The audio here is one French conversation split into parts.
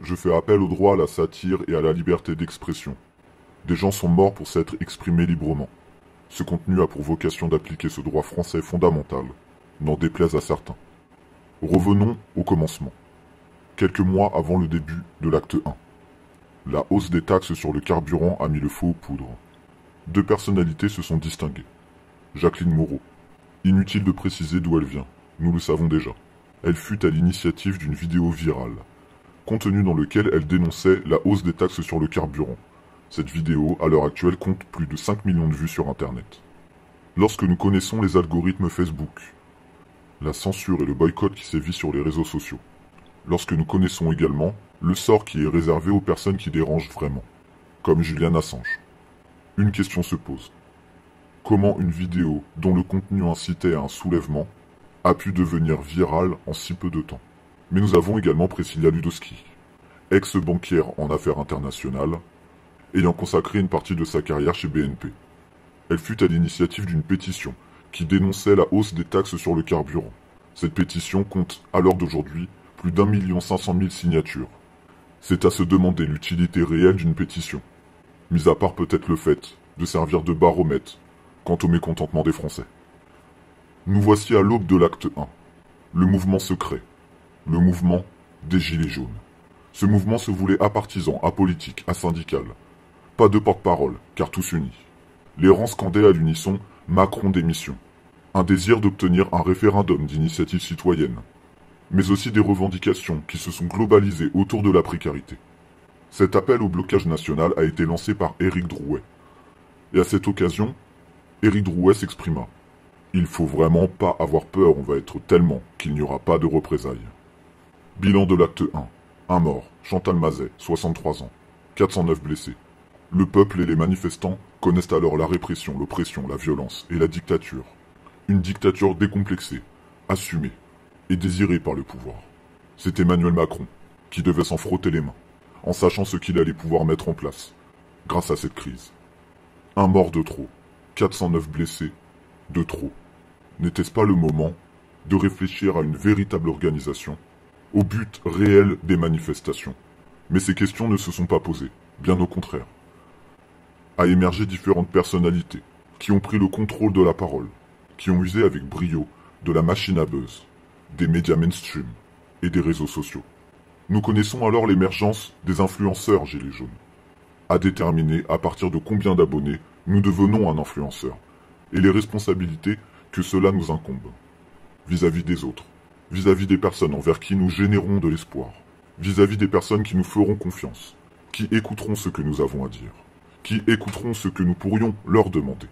je fais appel au droit à la satire et à la liberté d'expression. Des gens sont morts pour s'être exprimés librement. Ce contenu a pour vocation d'appliquer ce droit français fondamental, n'en déplaise à certains. Revenons au commencement. Quelques mois avant le début de l'acte 1. La hausse des taxes sur le carburant a mis le feu aux poudres. Deux personnalités se sont distinguées. Jacqueline Moreau. Inutile de préciser d'où elle vient, nous le savons déjà. Elle fut à l'initiative d'une vidéo virale, contenu dans lequel elle dénonçait la hausse des taxes sur le carburant. Cette vidéo, à l'heure actuelle, compte plus de 5 millions de vues sur Internet. Lorsque nous connaissons les algorithmes Facebook, la censure et le boycott qui sévit sur les réseaux sociaux, lorsque nous connaissons également le sort qui est réservé aux personnes qui dérangent vraiment, comme Julian Assange, une question se pose. Comment une vidéo dont le contenu incitait à un soulèvement a pu devenir virale en si peu de temps? Mais nous avons également Priscilla Ludowski, ex-banquière en affaires internationales, ayant consacré une partie de sa carrière chez BNP. Elle fut à l'initiative d'une pétition qui dénonçait la hausse des taxes sur le carburant. Cette pétition compte, à l'heure d'aujourd'hui, plus d'1,5 million signatures. C'est à se demander l'utilité réelle d'une pétition, mis à part peut-être le fait de servir de baromètre quant au mécontentement des Français. Nous voici à l'aube de l'acte 1, le mouvement secret, le mouvement des Gilets jaunes. Ce mouvement se voulait apartisan, apolitique, asyndical. Pas de porte-parole, car tous unis. Les rangs scandaient à l'unisson « Macron démission », un désir d'obtenir un référendum d'initiative citoyenne, mais aussi des revendications qui se sont globalisées autour de la précarité. Cet appel au blocage national a été lancé par Éric Drouet. Et à cette occasion, Éric Drouet s'exprima. Il faut vraiment pas avoir peur, on va être tellement qu'il n'y aura pas de représailles. Bilan de l'acte 1. Un mort, Chantal Mazet, 63 ans. 409 blessés. Le peuple et les manifestants connaissent alors la répression, l'oppression, la violence et la dictature. Une dictature décomplexée, assumée et désirée par le pouvoir. C'est Emmanuel Macron qui devait s'en frotter les mains, en sachant ce qu'il allait pouvoir mettre en place, grâce à cette crise. Un mort de trop, 409 blessés de trop. N'était-ce pas le moment de réfléchir à une véritable organisation, au but réel des manifestations? Mais ces questions ne se sont pas posées, bien au contraire. A émergé différentes personnalités, qui ont pris le contrôle de la parole, qui ont usé avec brio de la machine à buzz, des médias mainstream et des réseaux sociaux. Nous connaissons alors l'émergence des influenceurs gilets jaunes. À déterminer à partir de combien d'abonnés nous devenons un influenceur, et les responsabilités que cela nous incombe, vis-à-vis des autres, vis-à-vis des personnes envers qui nous générons de l'espoir, vis-à-vis des personnes qui nous feront confiance, qui écouteront ce que nous avons à dire, qui écouteront ce que nous pourrions leur demander.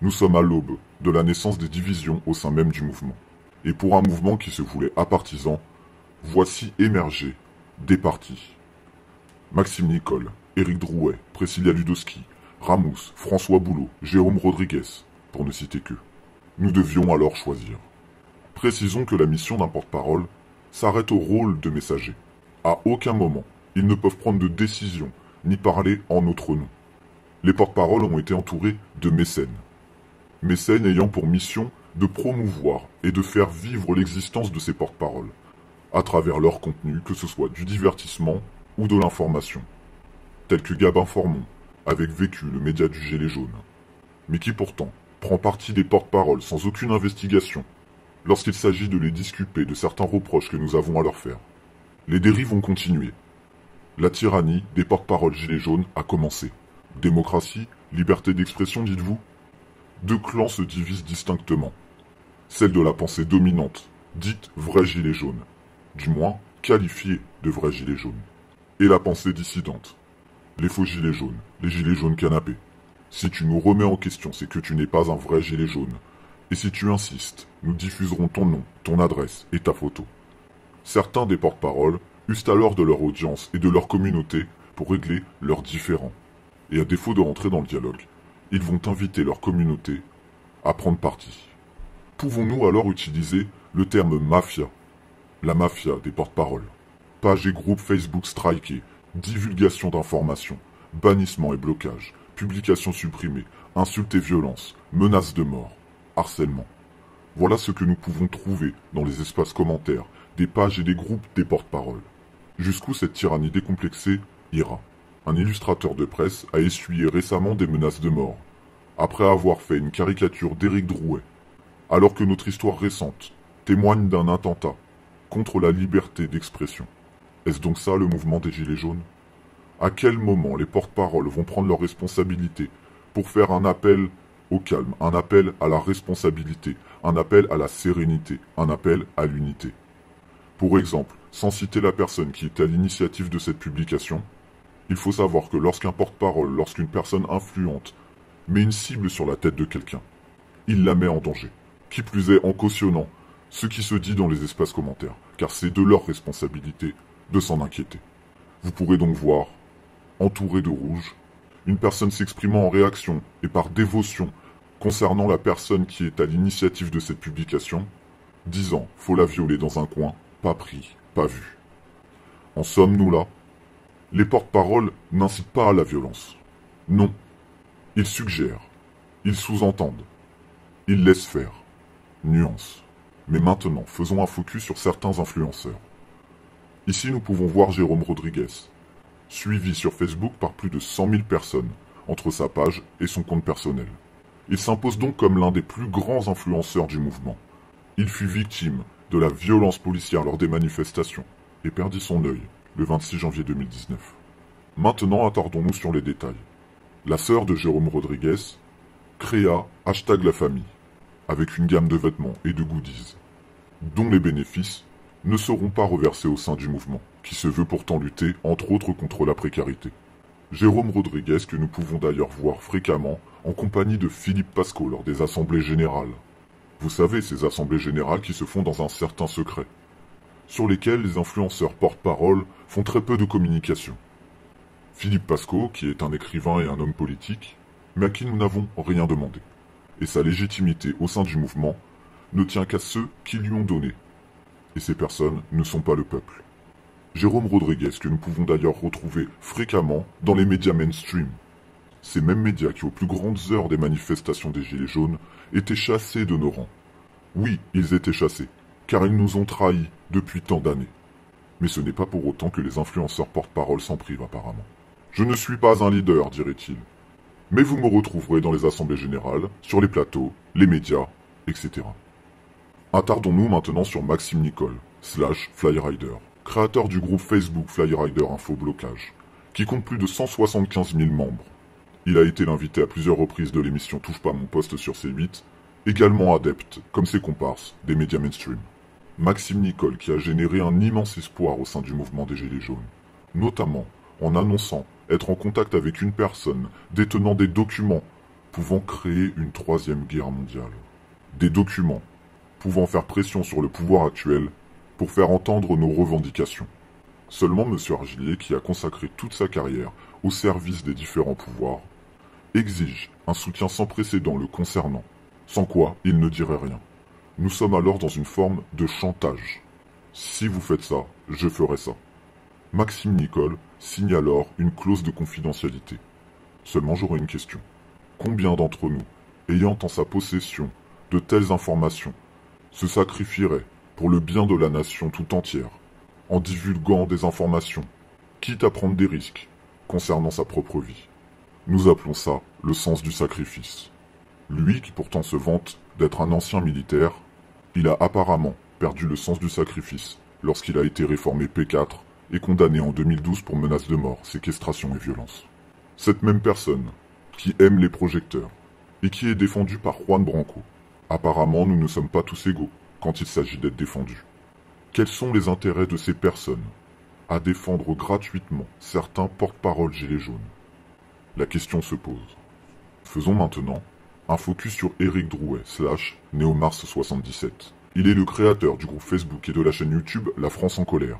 Nous sommes à l'aube de la naissance des divisions au sein même du mouvement. Et pour un mouvement qui se voulait apartisan, voici émerger des partis. Maxime Nicole, Éric Drouet, Priscilla Ludowski, Ramous, François Boulot, Jérôme Rodriguez, pour ne citer qu'eux. Nous devions alors choisir. Précisons que la mission d'un porte-parole s'arrête au rôle de messager. À aucun moment, ils ne peuvent prendre de décision, ni parler en notre nom. Les porte-paroles ont été entourés de mécènes. Mécènes ayant pour mission de promouvoir et de faire vivre l'existence de ces porte-paroles, à travers leur contenu, que ce soit du divertissement ou de l'information, tel que Gabin Formon, avec Vécu, le média du Gilet jaune, mais qui pourtant prend parti des porte-paroles sans aucune investigation, lorsqu'il s'agit de les disculper de certains reproches que nous avons à leur faire. Les dérives ont continué. La tyrannie des porte-paroles Gilets jaunes a commencé. Démocratie, liberté d'expression, dites-vous? Deux clans se divisent distinctement. Celle de la pensée dominante, dite vrai gilet jaune, du moins qualifiée de vrai gilet jaune. Et la pensée dissidente, les faux gilets jaunes, les gilets jaunes canapés. Si tu nous remets en question, c'est que tu n'es pas un vrai gilet jaune. Et si tu insistes, nous diffuserons ton nom, ton adresse et ta photo. Certains des porte-paroles usent alors de leur audience et de leur communauté pour régler leurs différends. Et à défaut de rentrer dans le dialogue, ils vont inviter leur communauté à prendre parti. Pouvons-nous alors utiliser le terme mafia? La mafia des porte-paroles. Pages et groupes Facebook strikés, divulgation d'informations, bannissement et blocage, publications supprimées, insultes et violences, menaces de mort, harcèlement. Voilà ce que nous pouvons trouver dans les espaces commentaires des pages et des groupes des porte-paroles. Jusqu'où cette tyrannie décomplexée ira. Un illustrateur de presse a essuyé récemment des menaces de mort, après avoir fait une caricature d'Éric Drouet, alors que notre histoire récente témoigne d'un attentat contre la liberté d'expression. Est-ce donc ça le mouvement des Gilets jaunes? À quel moment les porte-paroles vont prendre leurs responsabilités pour faire un appel au calme, un appel à la responsabilité, un appel à la sérénité, un appel à l'unité? Pour exemple, sans citer la personne qui est à l'initiative de cette publication, il faut savoir que lorsqu'un porte-parole, lorsqu'une personne influente met une cible sur la tête de quelqu'un, il la met en danger. Qui plus est en cautionnant ce qui se dit dans les espaces commentaires, car c'est de leur responsabilité de s'en inquiéter. Vous pourrez donc voir, entouré de rouge, une personne s'exprimant en réaction et par dévotion concernant la personne qui est à l'initiative de cette publication, disant « faut la violer dans un coin, pas pris, pas vu ». En sommes-nous là? Les porte-paroles n'incitent pas à la violence. Non. Ils suggèrent. Ils sous-entendent. Ils laissent faire. Nuance. Mais maintenant, faisons un focus sur certains influenceurs. Ici, nous pouvons voir Jérôme Rodriguez, suivi sur Facebook par plus de 100 000 personnes, entre sa page et son compte personnel. Il s'impose donc comme l'un des plus grands influenceurs du mouvement. Il fut victime de la violence policière lors des manifestations et perdit son œil le 26 janvier 2019. Maintenant, attardons-nous sur les détails. La sœur de Jérôme Rodriguez créa #LaFamille avec une gamme de vêtements et de goodies, dont les bénéfices ne seront pas reversés au sein du mouvement, qui se veut pourtant lutter, entre autres, contre la précarité. Jérôme Rodriguez, que nous pouvons d'ailleurs voir fréquemment en compagnie de Philippe Pasco lors des assemblées générales. Vous savez, ces assemblées générales qui se font dans un certain secret, sur lesquelles les influenceurs porte-parole font très peu de communication. Philippe Pasco, qui est un écrivain et un homme politique, mais à qui nous n'avons rien demandé. Et sa légitimité au sein du mouvement ne tient qu'à ceux qui lui ont donné. Et ces personnes ne sont pas le peuple. Jérôme Rodriguez, que nous pouvons d'ailleurs retrouver fréquemment dans les médias mainstream. Ces mêmes médias qui, aux plus grandes heures des manifestations des Gilets jaunes, étaient chassés de nos rangs. Oui, ils étaient chassés, car ils nous ont trahis depuis tant d'années. Mais ce n'est pas pour autant que les influenceurs porte-parole s'en privent apparemment. Je ne suis pas un leader, dirait-il. Mais vous me retrouverez dans les assemblées générales, sur les plateaux, les médias, etc. Attardons-nous maintenant sur Maxime Nicole, /Flyrider, créateur du groupe Facebook Flyrider Info Blocage, qui compte plus de 175 000 membres. Il a été l'invité à plusieurs reprises de l'émission Touche pas à mon poste sur C8, également adepte, comme ses comparses, des médias mainstream. Maxime Nicole qui a généré un immense espoir au sein du mouvement des Gilets jaunes, notamment en annonçant être en contact avec une personne détenant des documents pouvant créer une troisième guerre mondiale. Des documents pouvant faire pression sur le pouvoir actuel pour faire entendre nos revendications. Seulement M. Argilier, qui a consacré toute sa carrière au service des différents pouvoirs, exige un soutien sans précédent le concernant, sans quoi il ne dirait rien. Nous sommes alors dans une forme de chantage. Si vous faites ça, je ferai ça. Maxime Nicole signe alors une clause de confidentialité. Seulement j'aurai une question. Combien d'entre nous, ayant en sa possession de telles informations, se sacrifieraient pour le bien de la nation tout entière, en divulguant des informations, quitte à prendre des risques concernant sa propre vie? Nous appelons ça le sens du sacrifice. Lui, qui pourtant se vante d'être un ancien militaire, il a apparemment perdu le sens du sacrifice lorsqu'il a été réformé P4 et condamné en 2012 pour menaces de mort, séquestration et violence. Cette même personne, qui aime les projecteurs, et qui est défendue par Juan Branco. Apparemment, nous ne sommes pas tous égaux quand il s'agit d'être défendus. Quels sont les intérêts de ces personnes à défendre gratuitement certains porte-parole gilets jaunes? La question se pose. Faisons maintenant un focus sur Éric Drouet, /NeoMars77. Il est le créateur du groupe Facebook et de la chaîne YouTube La France en colère.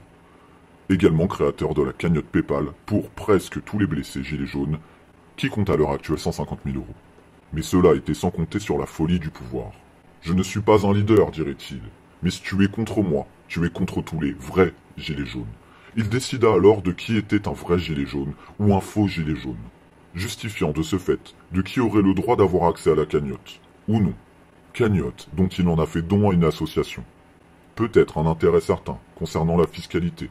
Également créateur de la cagnotte PayPal pour presque tous les blessés gilets jaunes, qui compte à l'heure actuelle 150 000 €. Mais cela était sans compter sur la folie du pouvoir. Je ne suis pas un leader, dirait-il, mais si tu es contre moi, tu es contre tous les vrais gilets jaunes. Il décida alors de qui était un vrai gilet jaune ou un faux gilet jaune, justifiant de ce fait de qui aurait le droit d'avoir accès à la cagnotte, ou non. Cagnotte dont il en a fait don à une association. Peut-être un intérêt certain concernant la fiscalité.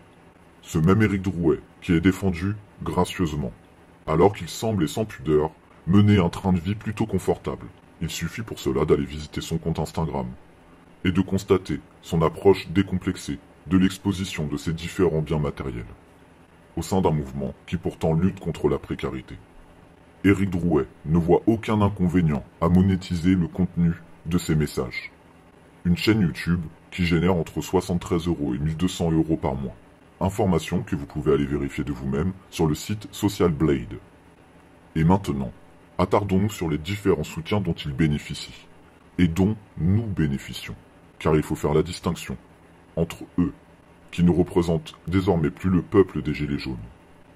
Ce même Éric Drouet qui est défendu gracieusement, alors qu'il semble et sans pudeur mener un train de vie plutôt confortable. Il suffit pour cela d'aller visiter son compte Instagram et de constater son approche décomplexée de l'exposition de ses différents biens matériels, au sein d'un mouvement qui pourtant lutte contre la précarité. Éric Drouet ne voit aucun inconvénient à monétiser le contenu de ses messages. Une chaîne YouTube qui génère entre 73 € et 1200 € par mois. Information que vous pouvez aller vérifier de vous-même sur le site Social Blade. Et maintenant, attardons-nous sur les différents soutiens dont il bénéficie, et dont nous bénéficions, car il faut faire la distinction entre eux, qui ne représentent désormais plus le peuple des Gilets jaunes,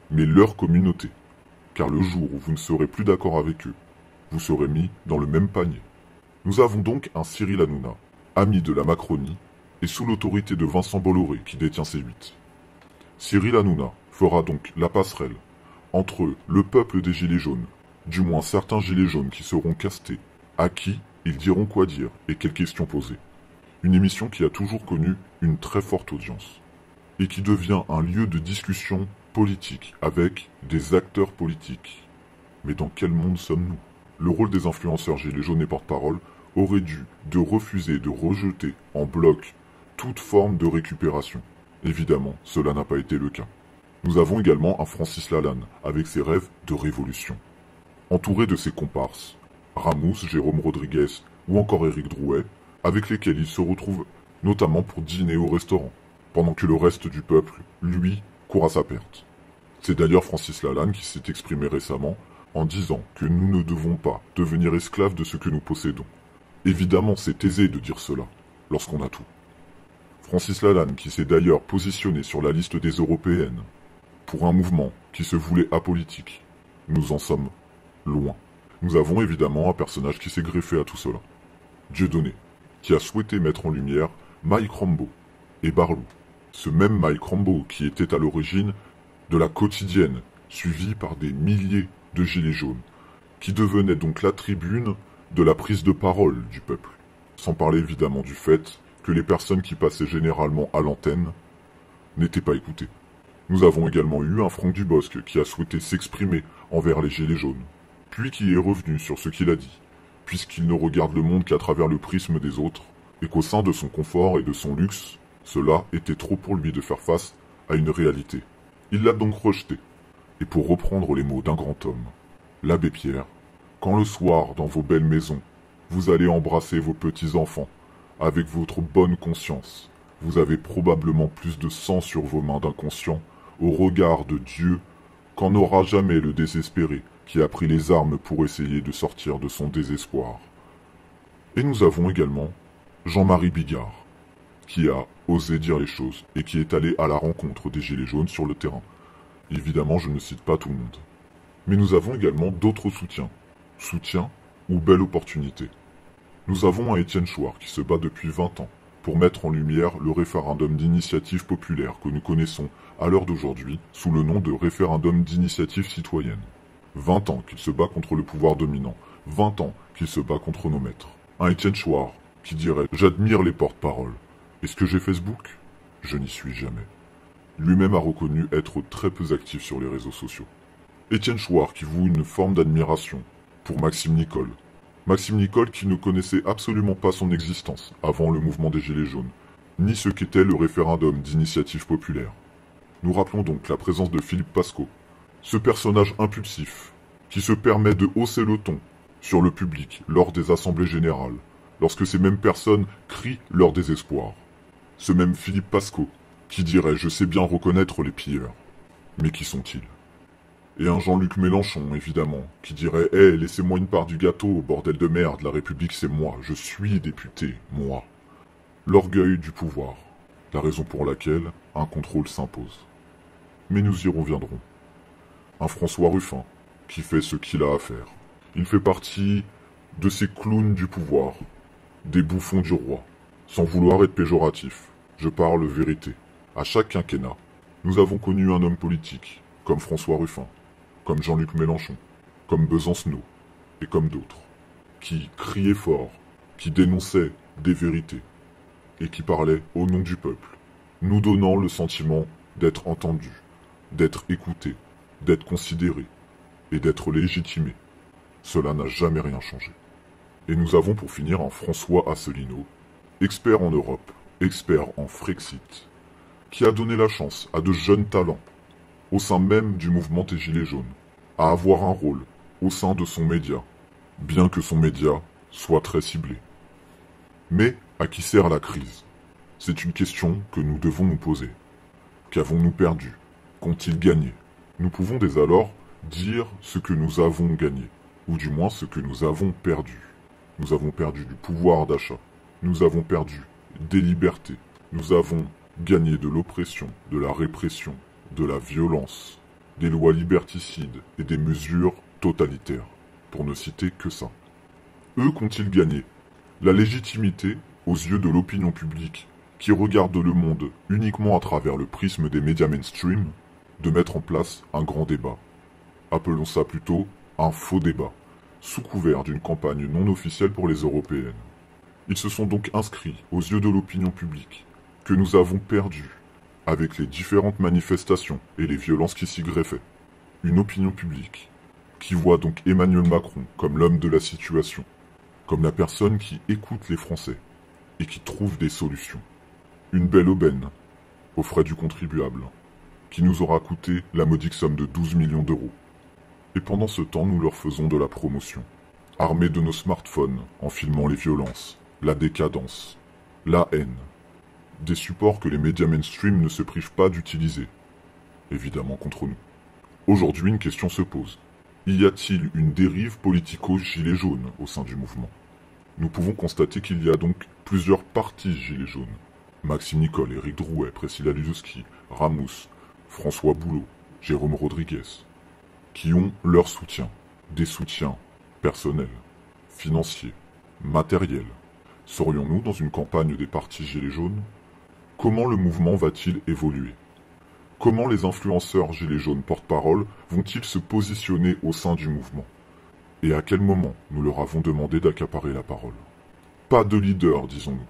mais leur communauté, car le jour où vous ne serez plus d'accord avec eux, vous serez mis dans le même panier. Nous avons donc un Cyril Hanouna, ami de la Macronie, et sous l'autorité de Vincent Bolloré qui détient C8. Cyril Hanouna fera donc la passerelle entre le peuple des Gilets jaunes, du moins certains Gilets jaunes qui seront castés, à qui ils diront quoi dire et quelles questions poser. Une émission qui a toujours connu une très forte audience, et qui devient un lieu de discussion politique avec des acteurs politiques. Mais dans quel monde sommes-nous? Le rôle des influenceurs Gilets jaunes et porte-parole aurait dû de refuser, de rejeter en bloc toute forme de récupération. Évidemment, cela n'a pas été le cas. Nous avons également un Francis Lalanne, avec ses rêves de révolution. Entouré de ses comparses, Ramous, Jérôme Rodriguez ou encore Éric Drouet, avec lesquels il se retrouve notamment pour dîner au restaurant, pendant que le reste du peuple, lui, court à sa perte. C'est d'ailleurs Francis Lalanne qui s'est exprimé récemment en disant que nous ne devons pas devenir esclaves de ce que nous possédons. Évidemment, c'est aisé de dire cela, lorsqu'on a tout. Francis Lalanne qui s'est d'ailleurs positionné sur la liste des européennes, pour un mouvement qui se voulait apolitique. Nous en sommes loin. Nous avons évidemment un personnage qui s'est greffé à tout cela. Dieudonné, qui a souhaité mettre en lumière Mike Rambo et Barlou. Ce même Mike Rambo qui était à l'origine de la quotidienne, suivie par des milliers de gilets jaunes, qui devenait donc la tribune de la prise de parole du peuple. Sans parler évidemment du fait que les personnes qui passaient généralement à l'antenne n'étaient pas écoutées. Nous avons également eu un Franck Dubosc qui a souhaité s'exprimer envers les gilets jaunes, puis qui est revenu sur ce qu'il a dit, puisqu'il ne regarde le monde qu'à travers le prisme des autres, et qu'au sein de son confort et de son luxe, cela était trop pour lui de faire face à une réalité. Il l'a donc rejeté. Et pour reprendre les mots d'un grand homme, l'abbé Pierre, quand le soir, dans vos belles maisons, vous allez embrasser vos petits-enfants, avec votre bonne conscience, vous avez probablement plus de sang sur vos mains d'inconscient, au regard de Dieu, qu'en aura jamais le désespéré qui a pris les armes pour essayer de sortir de son désespoir. Et nous avons également Jean-Marie Bigard, qui a osé dire les choses et qui est allé à la rencontre des gilets jaunes sur le terrain. Évidemment, je ne cite pas tout le monde. Mais nous avons également d'autres soutiens. Soutien ou belle opportunité. Nous avons un Étienne Chouard qui se bat depuis 20 ans pour mettre en lumière le référendum d'initiative populaire que nous connaissons à l'heure d'aujourd'hui sous le nom de référendum d'initiative citoyenne. 20 ans qu'il se bat contre le pouvoir dominant, 20 ans qu'il se bat contre nos maîtres. Un Étienne Chouard qui dirait « J'admire les porte-paroles. Est-ce que j'ai Facebook ? Je n'y suis jamais. » Lui-même a reconnu être très peu actif sur les réseaux sociaux. Étienne Chouard qui voue une forme d'admiration pour Maxime Nicole. Maxime Nicole qui ne connaissait absolument pas son existence avant le mouvement des Gilets jaunes, ni ce qu'était le référendum d'initiative populaire. Nous rappelons donc la présence de Philippe Pasco, ce personnage impulsif qui se permet de hausser le ton sur le public lors des assemblées générales, lorsque ces mêmes personnes crient leur désespoir. Ce même Philippe Pasco qui dirait « Je sais bien reconnaître les pilleurs ». Mais qui sont-ils ? Et un Jean-Luc Mélenchon, évidemment, qui dirait « Eh, laissez-moi une part du gâteau, bordel de merde, la République c'est moi, je suis député, moi ». L'orgueil du pouvoir, la raison pour laquelle un contrôle s'impose. Mais nous y reviendrons. Un François Ruffin, qui fait ce qu'il a à faire. Il fait partie de ces clowns du pouvoir, des bouffons du roi. Sans vouloir être péjoratif, je parle vérité. À chaque quinquennat, nous avons connu un homme politique, comme François Ruffin, comme Jean-Luc Mélenchon, comme Besancenot, et comme d'autres, qui criaient fort, qui dénonçaient des vérités, et qui parlaient au nom du peuple, nous donnant le sentiment d'être entendus, d'être écoutés, d'être considérés et d'être légitimés. Cela n'a jamais rien changé. Et nous avons pour finir un François Asselineau, expert en Europe, expert en Frexit, qui a donné la chance à de jeunes talents, au sein même du mouvement des Gilets jaunes, à avoir un rôle au sein de son média, bien que son média soit très ciblé. Mais à qui sert la crise? C'est une question que nous devons nous poser. Qu'avons-nous perdu? Qu'ont-ils gagné? Nous pouvons dès alors dire ce que nous avons gagné, ou du moins ce que nous avons perdu. Nous avons perdu du pouvoir d'achat, nous avons perdu des libertés, nous avons gagné de l'oppression, de la répression, de la violence, des lois liberticides et des mesures totalitaires, pour ne citer que ça. Eux qu'ont-ils gagné? La légitimité aux yeux de l'opinion publique, qui regarde le monde uniquement à travers le prisme des médias mainstream, de mettre en place un grand débat. Appelons ça plutôt un faux débat, sous couvert d'une campagne non officielle pour les européennes. Ils se sont donc inscrits aux yeux de l'opinion publique, que nous avons perdu, avec les différentes manifestations et les violences qui s'y greffaient. Une opinion publique, qui voit donc Emmanuel Macron comme l'homme de la situation, comme la personne qui écoute les Français, et qui trouve des solutions. Une belle aubaine, aux frais du contribuable, qui nous aura coûté la modique somme de 12 millions d'euros. Et pendant ce temps, nous leur faisons de la promotion, armés de nos smartphones, en filmant les violences, la décadence, la haine, des supports que les médias mainstream ne se privent pas d'utiliser, évidemment contre nous. Aujourd'hui, une question se pose. Y a-t-il une dérive politico-gilet jaune au sein du mouvement? Nous pouvons constater qu'il y a donc plusieurs partis gilets jaunes. Maxime Nicole, Éric Drouet, Priscilla Ludowski, Ramous, François Boulot, Jérôme Rodriguez, qui ont leur soutien, des soutiens personnels, financiers, matériels. Serions-nous dans une campagne des partis gilets jaunes? Comment le mouvement va-t-il évoluer? Comment les influenceurs gilets jaunes porte-parole vont-ils se positionner au sein du mouvement? Et à quel moment nous leur avons demandé d'accaparer la parole? Pas de leader, disons-nous.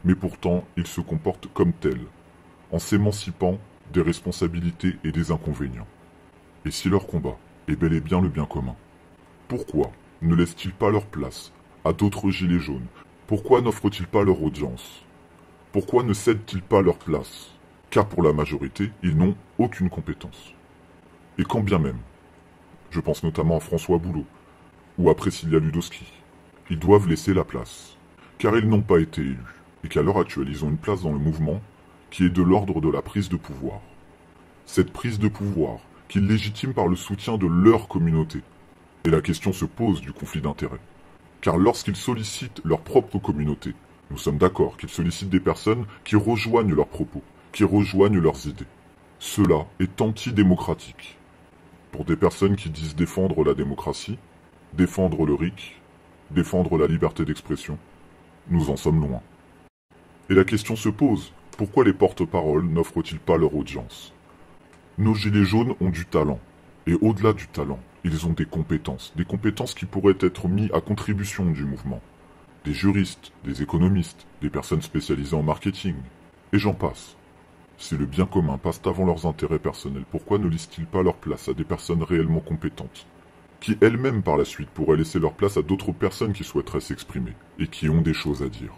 Mais pourtant, ils se comportent comme tels, en s'émancipant des responsabilités et des inconvénients. Et si leur combat est bel et bien le bien commun, pourquoi ne laissent-ils pas leur place à d'autres gilets jaunes? Pourquoi n'offrent-ils pas leur audience? Pourquoi ne cèdent-ils pas leur place? Car pour la majorité, ils n'ont aucune compétence. Et quand bien même, je pense notamment à François Boulot, ou à Priscilla Ludowski, ils doivent laisser la place, car ils n'ont pas été élus, et qu'à l'heure actuelle, ils ont une place dans le mouvement qui est de l'ordre de la prise de pouvoir. Cette prise de pouvoir, qu'ils légitiment par le soutien de leur communauté. Et la question se pose du conflit d'intérêts. Car lorsqu'ils sollicitent leur propre communauté, nous sommes d'accord qu'ils sollicitent des personnes qui rejoignent leurs propos, qui rejoignent leurs idées. Cela est antidémocratique. Pour des personnes qui disent défendre la démocratie, défendre le RIC, défendre la liberté d'expression, nous en sommes loin. Et la question se pose, pourquoi les porte-paroles n'offrent-ils pas leur audience? Nos gilets jaunes ont du talent, et au-delà du talent, ils ont des compétences qui pourraient être mises à contribution du mouvement. Des juristes, des économistes, des personnes spécialisées en marketing, et j'en passe. Si le bien commun passe avant leurs intérêts personnels, pourquoi ne laissent-ils pas leur place à des personnes réellement compétentes, qui elles-mêmes par la suite pourraient laisser leur place à d'autres personnes qui souhaiteraient s'exprimer, et qui ont des choses à dire?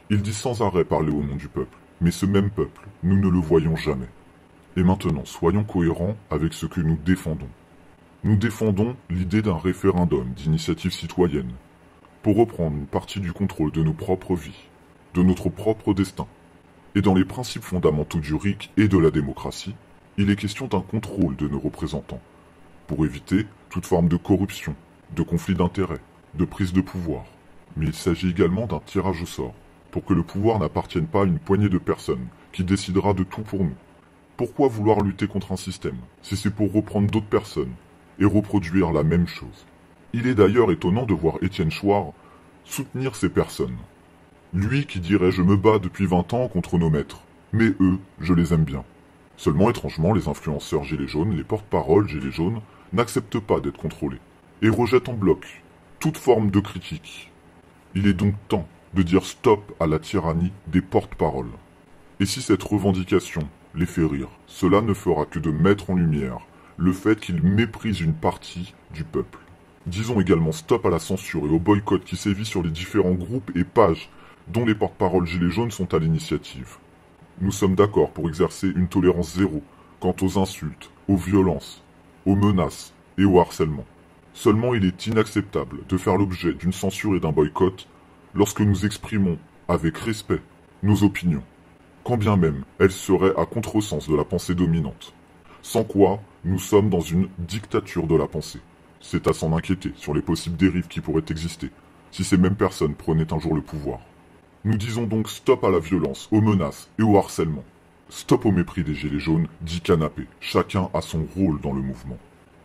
Ils disent sans arrêt parler au nom du peuple, mais ce même peuple, nous ne le voyons jamais. Et maintenant, soyons cohérents avec ce que nous défendons. Nous défendons l'idée d'un référendum d'initiative citoyenne, pour reprendre une partie du contrôle de nos propres vies, de notre propre destin. Et dans les principes fondamentaux du RIC et de la démocratie, il est question d'un contrôle de nos représentants, pour éviter toute forme de corruption, de conflit d'intérêts, de prise de pouvoir. Mais il s'agit également d'un tirage au sort, pour que le pouvoir n'appartienne pas à une poignée de personnes qui décidera de tout pour nous. Pourquoi vouloir lutter contre un système, si c'est pour reprendre d'autres personnes et reproduire la même chose? Il est d'ailleurs étonnant de voir Étienne Chouard soutenir ces personnes. Lui qui dirait « je me bats depuis 20 ans contre nos maîtres, mais eux, je les aime bien ». Seulement étrangement, les influenceurs gilets jaunes, les porte-paroles gilets jaunes, n'acceptent pas d'être contrôlés, et rejettent en bloc toute forme de critique. Il est donc temps de dire stop à la tyrannie des porte-paroles. Et si cette revendication les fait rire. Cela ne fera que de mettre en lumière le fait qu'ils méprisent une partie du peuple. Disons également stop à la censure et au boycott qui sévit sur les différents groupes et pages dont les porte-paroles Gilets jaunes sont à l'initiative. Nous sommes d'accord pour exercer une tolérance zéro quant aux insultes, aux violences, aux menaces et au harcèlement. Seulement il est inacceptable de faire l'objet d'une censure et d'un boycott lorsque nous exprimons, avec respect, nos opinions, quand bien même elles seraient à contresens de la pensée dominante. Sans quoi, nous sommes dans une dictature de la pensée. C'est à s'en inquiéter sur les possibles dérives qui pourraient exister, si ces mêmes personnes prenaient un jour le pouvoir. Nous disons donc stop à la violence, aux menaces et au harcèlement. Stop au mépris des gilets jaunes, dit Canapé. Chacun a son rôle dans le mouvement.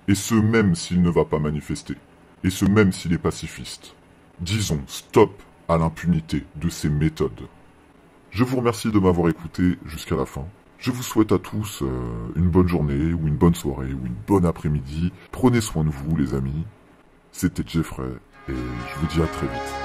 Et ce même s'il ne va pas manifester. Et ce même s'il est pacifiste. Disons stop à l'impunité de ces méthodes. Je vous remercie de m'avoir écouté jusqu'à la fin. Je vous souhaite à tous une bonne journée, ou une bonne soirée, ou une bonne après-midi. Prenez soin de vous, les amis. C'était Jeffrey, et je vous dis à très vite.